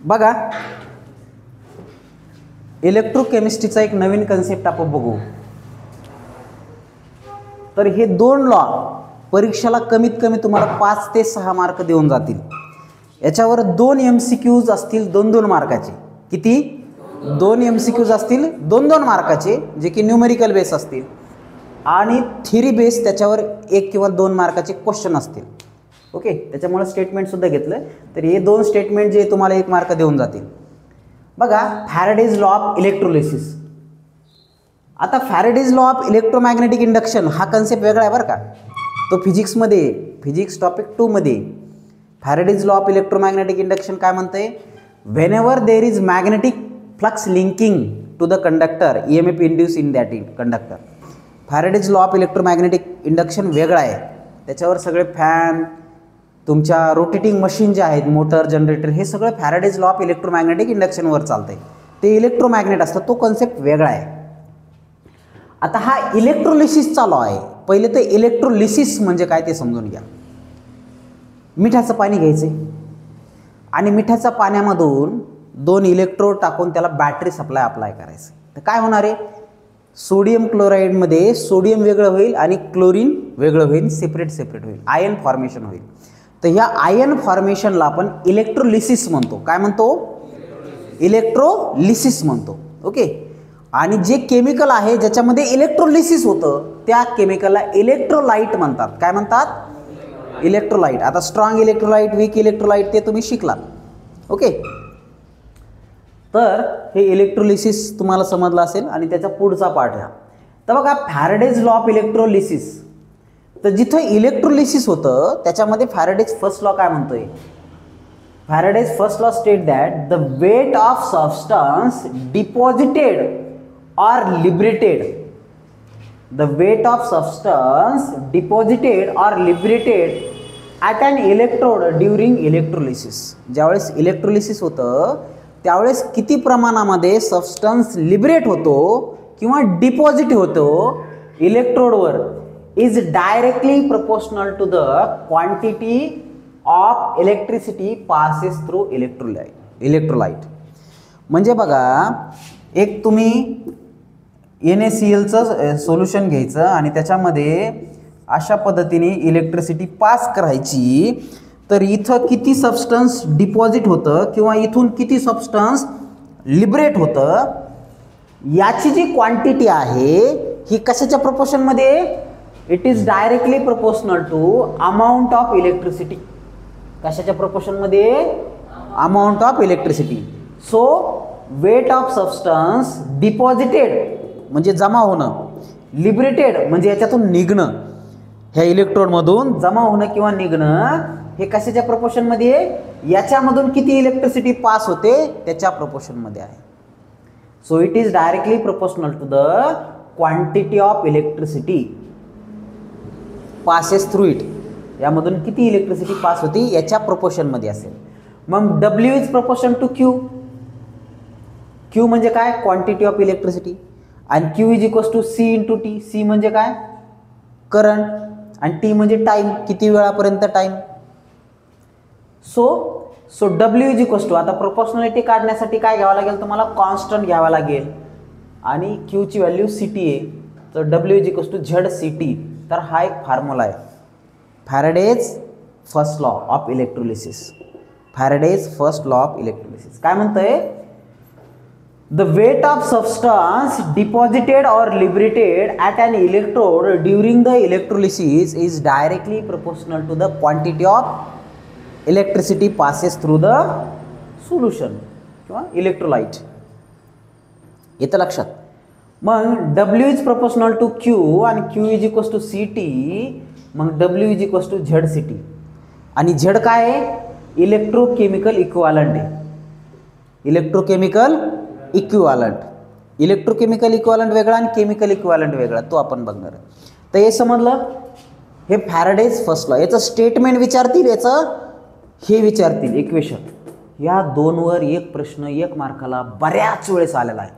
बघा, इलेक्ट्रोकेमिस्ट्रीचा एक नवीन कन्सेप्ट आपण बघू. तर हे दोन लॉ परीक्षेला कमीत कमी तुम्हाला 5 ते 6 मार्क देऊन जातील. याच्यावर 2 MCQs असतील 2-2 मार्काचे. किती? 2 MCQs असतील 2-2 मार्काचे, जे की न्यूमेरिकल बेस असतील, आणि थिअरी बेस त्याच्यावर 1 किंवा 2 मार्काचे क्वेश्चन असतील. ओके, त्याच्यामुळे स्टेटमेंटसुद्धा घेतलं. तर हे 2 स्टेटमेंट जे तुम्हाला 1 मार्क देऊन जातील. बघा, फॅरेडेज लॉ ऑफ इलेक्ट्रोलिसिस. आता Faraday's law of electromagnetic induction हा कन्सेप्ट वेगळा आहे बरं का. तो फिजिक्समध्ये, फिजिक्स टॉपिक 2 मध्ये Faraday's law of electromagnetic induction काय म्हणतंय? Whenever there is magnetic flux linking to the conductor, EMF induce in that conductor. Faraday's law of electromagnetic induction वेगळा आहे. त्याच्यावर सगळे फॅन, तुमच्या रोटेटिंग मशीन जे आहेत, मोटर, जनरेटर, हे सगळं फॅरेडेज लॉ ऑफ इलेक्ट्रोमॅग्नेटिक इंडक्शनवर चालतंय. ते इलेक्ट्रोमॅग्नेट असतं, तो कन्सेप्ट वेगळा आहे. आता हा इलेक्ट्रोलिसिसचा लॉ आहे. पहिले तर इलेक्ट्रोलिसिस म्हणजे काय ते समजून घ्या. मिठाचं पाणी घ्यायचं आणि मिठाच्या पाण्यामधून 2 इलेक्ट्रोड टाकून त्याला बॅटरी सप्लाय अप्लाय करायचं. तर काय होणार आहे? सोडियम क्लोराईडमध्ये सोडियम वेगळं होईल आणि क्लोरीन वेगळं होईल, सेपरेट होईल, आयन फॉर्मेशन होईल. तर ह्या आयन फॉर्मेशनला आपण इलेक्ट्रोलिसिस म्हणतो. काय म्हणतो? इलेक्ट्रोलिसिस म्हणतो. ओके, आणि जे केमिकल आहे ज्याच्यामध्ये इलेक्ट्रोलिसिस होतं त्या केमिकलला इलेक्ट्रोलाइट म्हणतात. काय म्हणतात? इलेक्ट्रोलाइट. आता स्ट्रॉंग इलेक्ट्रोलाइट, वीक इलेक्ट्रोलाइट ते तुम्ही शिकलात. ओके, तर हे इलेक्ट्रोलिसिस तुम्हाला समजलं असेल आणि त्याचा पुढचा पार्ट आहे. तर बघा, फॅरेडेज लॉ ऑफ इलेक्ट्रोलिसिस. तर जिथं इलेक्ट्रोलिसिस होतं त्याच्यामध्ये फॅरेडेज फर्स्ट लॉ काय म्हणतोय? Faraday's first law state that the weight of substance deposited or liberated, the weight of substance deposited or liberated at an electrode during electrolysis. ज्यावेळेस electrolysis होतं त्यावेळेस किती प्रमाणामध्ये सबस्टन्स लिबरेट होतो किंवा डिपॉझिट होतो इलेक्ट्रोडवर is directly proportional to the quantity of electricity passes through electrolyte. म्हणजे बघा, एक तुम्ही NaClचं सोल्युशन घ्यायचं आणि त्याच्यामध्ये अशा पद्धतीने इलेक्ट्रिसिटी पास करायची. तर इथं किती सबस्टन्स डिपॉझिट होतं किंवा इथून किती सबस्टन्स लिबरेट होतं याची जी क्वांटिटी आहे ही कशाच्या प्रोपोर्शनमध्ये? It is directly proportional to amount of electricity. कशाच्या प्रोपोर्शनमध्ये? Amount of electricity. So weight of substance deposited म्हणजे जमा होणं, लिबरेटेड म्हणजे याच्यातून निघणं, ह्या इलेक्ट्रोडमधून जमा होणं किंवा निघणं, हे कशाच्या प्रोपोर्शनमध्ये आहे? याच्यामधून किती इलेक्ट्रिसिटी पास होते त्याच्या प्रोपोर्शनमध्ये आहे. So it is directly proportional to the quantity of electricity passes through it. यामधून किती इलेक्ट्रिसिटी पास होती याच्या प्रोपोर्शनमध्ये असेल. मग W is proportion to Q. Q म्हणजे काय? Quantity of electricity. आणि Q is equals to C into T. C म्हणजे काय? करंट. आणि T म्हणजे टाइम, किती वेळापर्यंत time. So W is equals to, आता प्रोपोर्शनॅलिटी काढण्यासाठी काय घ्यावं लागेल तुम्हाला? कॉन्स्टंट घ्यावा लागेल आणि Q ची व्हॅल्यू CT आहे. तर W is equals to ZCT. तर हा एक फॉर्म्युला आहे Faraday's first law of electrolysis. Faraday's first law of electrolysis काय म्हणतंय? The weight of substance deposited or liberated at an electrode during the electrolysis is directly proportional to the quantity of electricity passes through the solution किंवा electrolyte. येतं लक्षात? मग W is proportional to Q आणि Q is equals to CT. मग W is equals to ZCT. आणि Z काय आहे? Electrochemical equivalent आहे. Electrochemical equivalent. इलेक्ट्रोकेमिकल इक्विव्हॅलंट वेगळा आणि केमिकल इक्विव्हॅलंट वेगळा, तो आपण बघणार आहे. तर हे समजलं? हे फॅरेडेज फर्स्ट लॉ. याचं स्टेटमेंट विचारतील, याचं हे विचारतील इक्वेशन. या 2वर एक प्रश्न 1 मार्काला बऱ्याच वेळेस आलेला आहे.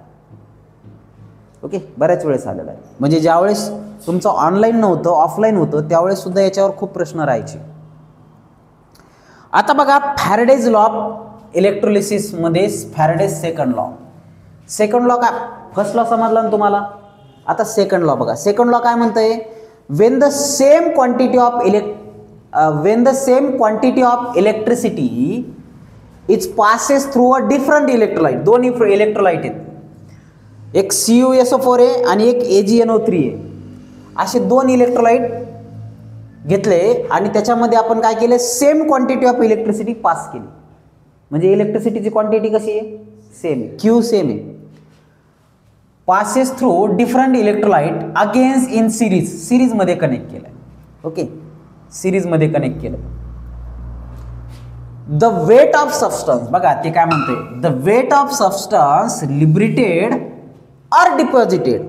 ओके, बऱ्याच वेळेस आलेला आहे. म्हणजे ज्यावेळेस तुमचं ऑनलाईन नव्हतं, ऑफलाईन होतं, त्यावेळेस सुद्धा याच्यावर खूप प्रश्न राहायचे. आता बघा, फॅरेडेज लॉ ऑफ इलेक्ट्रोलिसिसमध्ये Faraday's second law. Second law काय, फर्स्ट लॉ समजला ना तुम्हाला, आता सेकंड लॉ बघा. सेकंड लॉ काय म्हणतंय, when the same quantity of electricity it passes through a different electrolyte. दोन इलेक्ट्रोलाइट आहेत, एक CuSO4 आहे आणि एक AgNO3 आहे. असे दोन इलेक्ट्रोलाइट घेतले आणि त्याच्यामध्ये आपण काय केले, same quantity of electricity pass केली. म्हणजे इलेक्ट्रिसिटीची क्वांटिटी कशी आहे, सेम आहे, Q सेम आहे. Passes through different electrolyte against in series मध्ये कनेक्ट केलं. ओके, सिरीज मध्ये कनेक्ट केलं. द वेट ऑफ सबस्टन्स बघा ते काय म्हणते, the weight of substance liberated or deposited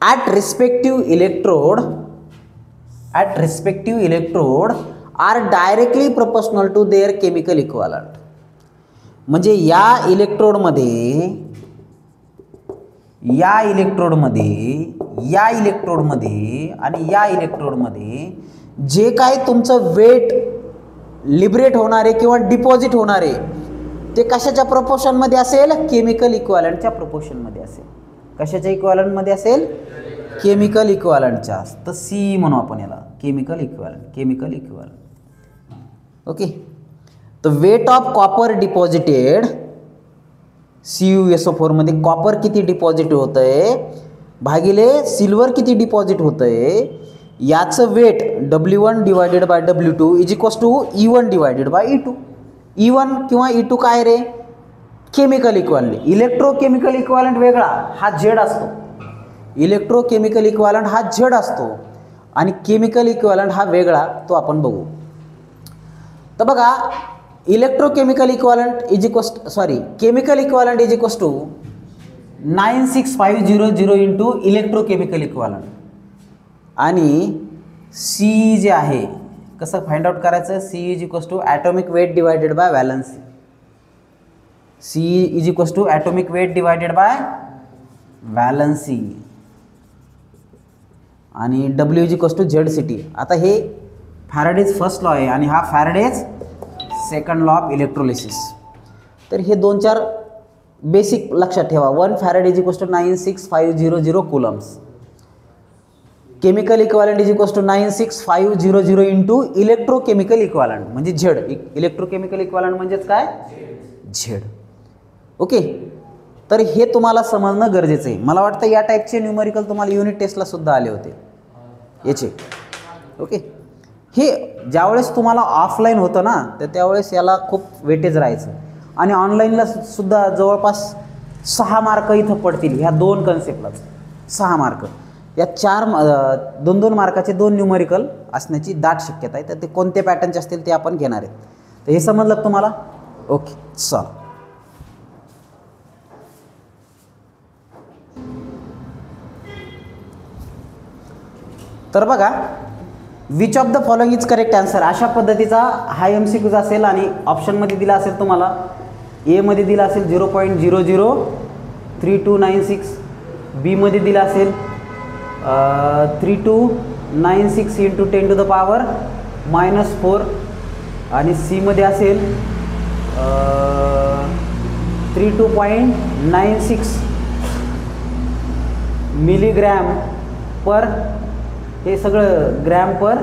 at respective electrode are directly proportional to their chemical equivalent. म्हणजे या इलेक्ट्रोडमध्ये आणि या इलेक्ट्रोडमध्ये जे काय तुमचं वेट लिबरेट होणारे किंवा डिपॉझिट होणारे ते कशाच्या प्रोपोर्शनमध्ये असेल, केमिकल इक्विव्हॅलंटच्या प्रोपोर्शनमध्ये असेल. कशाच्या इक्विव्हॅलंटमध्ये असेल, केमिकल इक्विव्हॅलंटच्या. तर सी म्हणू आपण याला, केमिकल इक्विव्हॅलंट. ओके, तर weight of copper deposited CuSO4 मध्ये कॉपर किती डिपॉझिट होतंय भागिले सिल्वर किती डिपॉझिट होतंय, याचं weight W1 divided by W2 is equals to E1 divided by E2. E1 किंवा E2 काय रे, केमिकल इक्विव्हॅलंट. इलेक्ट्रोकेमिकल इक्विव्हॅलंट वेगळा, हा Z असतो. इलेक्ट्रोकेमिकल इक्विव्हॅलंट हा Z असतो आणि केमिकल इक्विव्हॅलंट हा वेगळा, तो आपण बघू. तर बघा, electrochemical equivalent is equals chemical equivalent is equals to 96500 into electrochemical equivalent. आणि C जे आहे कसं फाइंड आउट करायचं, C is equals to atomic weight divided by valency. C is equals to atomic weight divided by valency आणि W is equals to ZCT. आता हे Faraday's first law आहे आणि हा Faraday's second law of electrolysis. तर हे 2-4 basic लक्षात ठेवा. 1 farad is equals to 96500 coulombs. Chemical equivalent is equals to 96500 into electrochemical equivalent म्हणजे Z. इलेक्ट्रोकेमिकल इक्विव्हॅलंट म्हणजेच काय, Z. ओके, तर हे तुम्हाला समजणं गरजेचं आहे. मला वाटतं या टाईपचे न्यूमरिकल तुम्हाला युनिट टेस्टला सुद्धा आले होते याचे. ओके, हे ज्यावेळेस तुम्हाला ऑफलाईन होतं ना, तर त्यावेळेस याला खूप वेटेज राहायचं आणि ऑनलाईनला सुद्धा जवळपास 6 मार्क इथं पडतील ह्या 2 कन्सेप्टलाच. 6 मार्क, या 2-2 मार्काचे 2 न्यूमरिकल असण्याची दाट शक्यता आहे. तर ते कोणते पॅटर्नचे असतील ते आपण घेणार आहेत. तर हे समजलं तुम्हाला. ओके, चला. तर बघा, which of the following is correct answer, अशा पद्धतीचा हा MCQ असेल आणि ऑप्शनमध्ये दिला असेल तुम्हाला. ए मध्ये दिला असेल 0.003296, बी मध्ये दिला असेल 3296 इंटू 10 टू द पॉवर -4 आणि सी मध्ये असेल 32.96 मिलीग्रॅम पर, हे सगळं ग्रॅम पर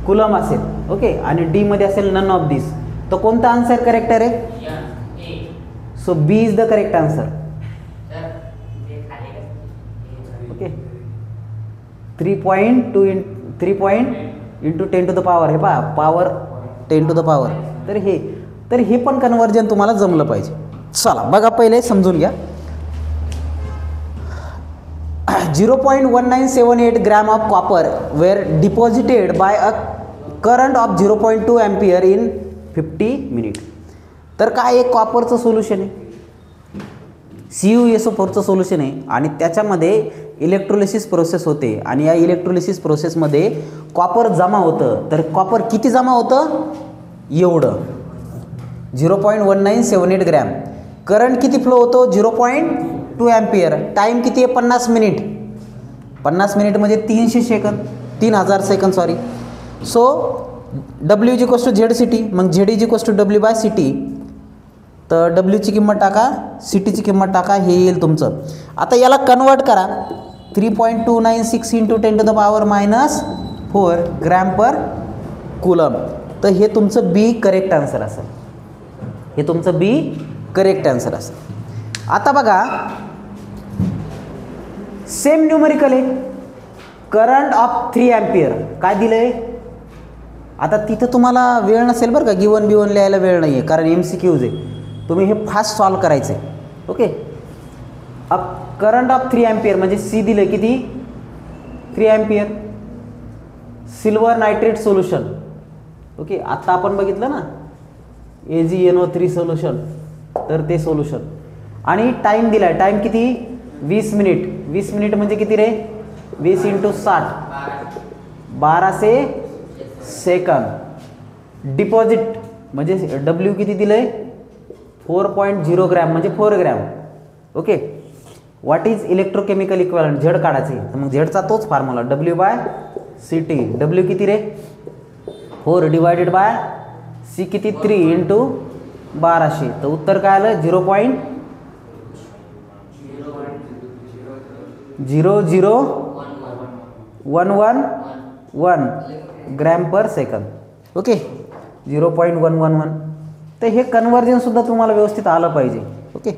कुलम असेल. ओके, आणि डी मध्ये असेल नन ऑफ दिस. तो कोणता आन्सर करेक्ट आहे? So B is the correct answer. Okay, 3.2 into 10 to the power, हे पहा पॉवर 10 टू द पॉवर. तर हे पण कन्वर्जन तुम्हाला जमलं पाहिजे. चला बघा, पहिले समजून घ्या. 0.1978 gram of copper were deposited by a current of 0.2 ampere in 50 minute. तर काय एक कॉपरचं सोल्युशन आहे, CuSO4चं सोल्युशन आहे आणि त्याच्यामध्ये इलेक्ट्रोलिसिस प्रोसेस होते आणि या इलेक्ट्रोलिसिस प्रोसेसमध्ये कॉपर जमा होतं. तर कॉपर किती जमा होतं? एवढं 0.1978 ग्रॅम. करंट किती फ्लो होतो? 0.2 एम्पियर. टाईम किती आहे? 50 मिनिट. 50 मिनिट म्हणजे 300 सेकंद, 3000 सेकंद sorry. So W is equals to Z C T, मग Z is equals to W by C T. तर डब्ल्यूची किंमत टाका, सी टीची किंमत टाका, हे येईल तुमचं. आता याला कन्वर्ट करा. 3.296 इंटू 10⁻⁻4 ग्रॅम पर कुलम. तर हे तुमचं बी करेक्ट आन्सर असेल. हे तुमचं बी करेक्ट आन्सर असेल. आता बघा सेम न्यूमरिकल आहे. करंट ऑफ 3 अँपियर काय दिलंय. आता तिथं तुम्हाला वेळ नसेल बरं का, गिवन बिवन लिहायला वेळ नाही आहे, कारण MCQज आहे. तुम्ही हे फास्ट सॉल्व करायचं आहे. ओके. करंट ऑफ 3 अँपियर म्हणजे सी दिलं किती 3 ampere. Silver nitrate solution. Okay. आत्ता आपण बघितलं ना AgNO3 सोल्युशन, तर ते सोल्युशन. आणि टाईम दिला आहे. टाईम किती 20 मिनिट. 20 मिनिट म्हणजे किती रे 20 × 60 1200 सेकंद. डिपॉझिट म्हणजे डब्ल्यू किती दिलं आहे 4.0 ग्रॅम म्हणजे 4 gram. Okay. What is electrochemical equivalent Z काढायचे. तर मग झेडचा तोच formula W by C T. W किती रे 4 डिवायडेड बाय सी किती 3 × 1200. तर उत्तर काय आलं 0.00111 ग्रॅम पर सेकंद. ओके. 0.111. तर हे कन्व्हर्जन सुद्धा तुम्हाला व्यवस्थित आलं पाहिजे. ओके.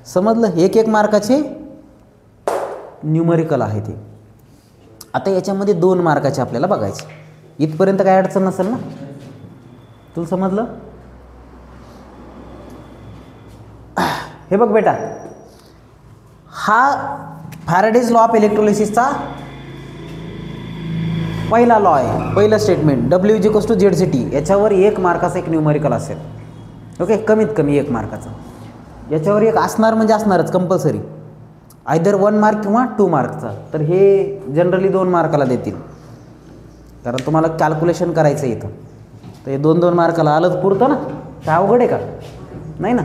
समजलं. एक एक मार्काचे न्यूमरिकल आहे ते. आता याच्यामध्ये 2 मार्काचे आपल्याला बघायचे. इथपर्यंत काय अडचण नसेल ना. तुला समजलं. हे बघ बेटा, हा फॅराडेज लॉ ऑफ इलेक्ट्रोलिसिसचा पहिला लॉ आहे. पहिलं statement W is equals to Z C T. याच्यावर 1 मार्काचा एक न्यूमरिकल असेल. ओके. कमीत कमी 1 मार्काचा. याच्यावर एक असणार म्हणजे असणारच कंपल्सरी. आयदर 1 मार्क किंवा 2 मार्कचा. तर हे जनरली 2 मार्काला देतील, कारण तुम्हाला कॅल्क्युलेशन करायचं आहे इथं. तर हे 2-2 मार्काला आलं पुरतं ना. काय अवघड आहे का. नाही ना.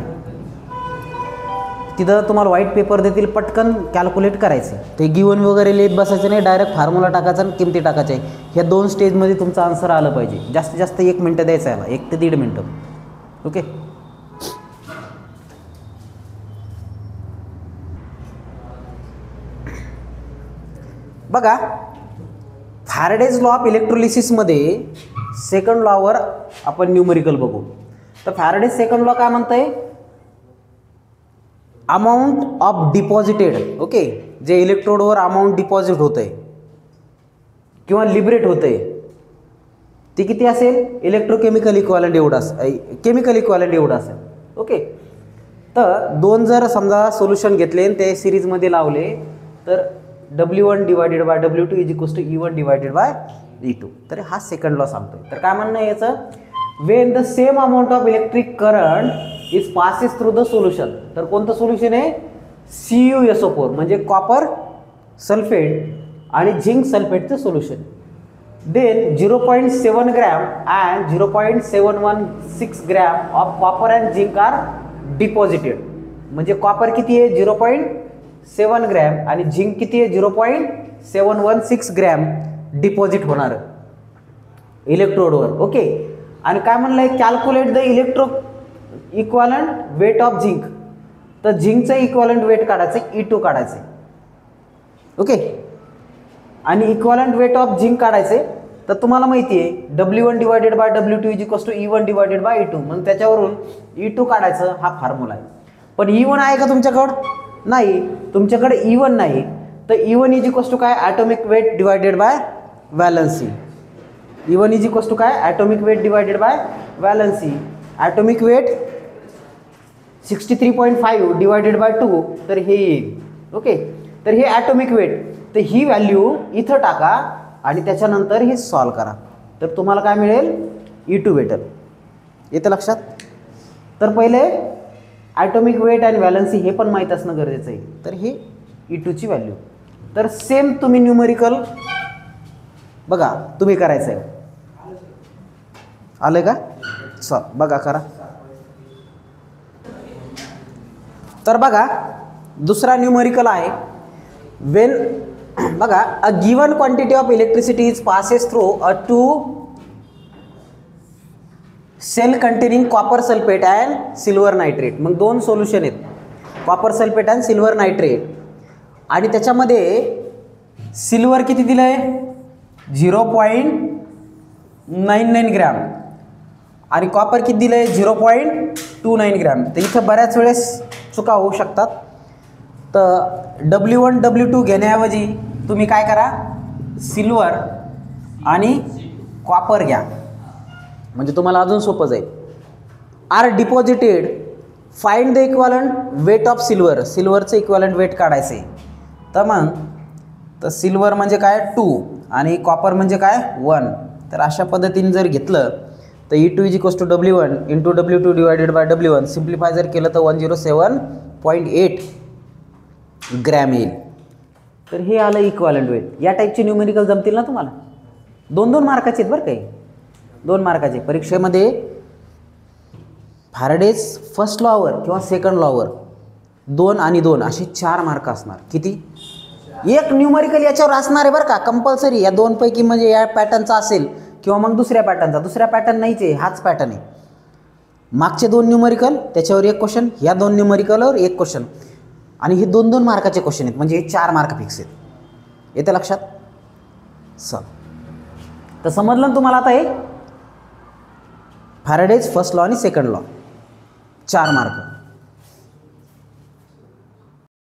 तिथं तुम्हाला व्हाईट पेपर देतील, पटकन कॅल्क्युलेट करायचं. ते गिवन वगैरे लिहित बसायचं नाही, डायरेक्ट फॉर्म्युला टाकायचा आणि किमती टाकायच्या. ह्या 2 स्टेजमध्ये तुमचं आन्सर आलं पाहिजे. जास्तीत जास्त 1 मिनटं द्यायचं याला, 1 ते 1.5 मिनटं. ओके. बघा फॅराडेज लॉ ऑफ इलेक्ट्रोलिसिसमध्ये सेकंड लॉवर आपण न्यूमरिकल बघू. तर फॅराडेज सेकंड लॉ काय म्हणतंय, अमाऊंट ऑफ डिपॉझिटेड. ओके. जे इलेक्ट्रोडवर अमाऊंट डिपॉझिट होतं आहे किंवा लिबरेट होतं आहे ते किती असेल इलेक्ट्रोकेमिकल इक्विव्हॅलंट एवढं केमिकल इक्विव्हॅलंट एवढं असेल. ओके. तर 2 जर समजा सोल्युशन घेतले आणि ते सिरीजमध्ये लावले तर W1 divided by W2 is equals to E1 divided by E2. तर हा सेकंड लॉ सांगतोय. तर काय म्हणणं आहे याचं, when the same amount of electric current is passes through the solution. तर कोणतं सोल्युशन आहे CuSO4 म्हणजे कॉपर सल्फेट आणि झिंक सल्फेटचं सोल्युशन. Then 0.7 gram and 0.716 gram of copper and zinc are deposited. म्हणजे कॉपर किती आहे 0.7 ग्रॅम आणि झिंक किती आहे 0.716 ग्रॅम डिपॉझिट होणार इलेक्ट्रोडवर. ओके. आणि काय म्हणलंय calculate the electro equivalent weight of zinc. तर झिंकचं इक्विव्हॅलंट वेट काढायचं E2 काढायचं. ओके. आणि इक्विव्हॅलंट वेट ऑफ झिंक काढायचे. तर तुम्हाला माहिती आहे W1 divided by W2 is equals to E1 divided by E2. मग त्याच्यावरून E2 काढायचं, हा फॉर्म्युला आहे. पण E1 आहे का तुमच्याकडं, नाही. तुमच्याकडे E1 नाही. तर E1 इज इक्वल्स टू काय atomic weight divided by valency. E1 is equals to काय atomic weight divided by valency. Atomic weight 63.5 divided by 2. तर हे येईल. ओके. तर हे ॲटॉमिक वेट. तर ही व्हॅल्यू इथं टाका आणि त्याच्यानंतर हे सॉल्व करा. तर तुम्हाला काय मिळेल E2 भेटेल. येतं लक्षात. तर पहिले ॲटॉमिक वेट आणि व्हॅलन्सी हे पण माहीत असणं गरजेचं आहे. तर हे E2ची व्हॅल्यू. तर सेम तुम्ही न्यूमरिकल बघा तुम्ही करायचं आहे. आलं का. चल बघा करा. तर बघा दुसरा न्यूमरिकल आहे. वेन बघा a given quantity of electricity is passes through a 2 cell containing copper sulphate and silver nitrate. मग दोन सोल्युशन आहेत, copper sulphate and silver nitrate. आणि त्याच्यामध्ये सिल्वर किती दिलं आहे 0.99 ग्रॅम आणि कॉपर किती दिलं आहे 0.29 ग्रॅम. तर इथं बऱ्याच वेळेस चुका होऊ शकतात. तर W1 W2 घेण्याऐवजी तुम्ही काय करा, सिल्वर आणि कॉपर घ्या, म्हणजे तुम्हाला अजून सोपं जाईल. Are deposited, find the equivalent weight of silver. सिल्वरचं इक्वलंट वेट काढायचं आहे. तर सिल्वर म्हणजे काय 2 आणि कॉपर म्हणजे काय 1. तर अशा पद्धतीने जर घेतलं तर E2 = W1 × W2 / W1. Simplify जर केलं तर 107.8 ग्रॅम येईल. तर हे आलं इक्वलंट वेट. या टाईपचे न्यूमेरिकल जमतील ना तुम्हाला. 2-2 मार्काचे आहेत बरं काही, 2 मार्काचे. परीक्षेमध्ये फॅराडेज फर्स्ट लॉवर किंवा सेकंड लॉवर 2 आणि 2 असे 4 मार्क असणार. किती? एक न्यूमेरिकल याच्यावर असणार आहे बरं का कंपल्सरी. या 2 पैकी म्हणजे या पॅटर्नचा असेल किंवा मग दुसऱ्या पॅटर्नचा. दुसऱ्या पॅटर्न नाहीच आहे, हाच पॅटर्न आहे. मागचे 2 न्यूमेरिकल त्याच्यावर 1 क्वेश्चन, ह्या 2 न्यूमेरिकलवर 1 क्वेश्चन आणि हे 2-2 मार्काचे क्वेश्चन आहेत. म्हणजे हे 4 मार्क फिक्स आहेत. येतं लक्षात? तर समजलं ना तुम्हाला आता हे फॅराडेज फर्स्ट लॉ आणि सेकंड लॉ 4 मार्क.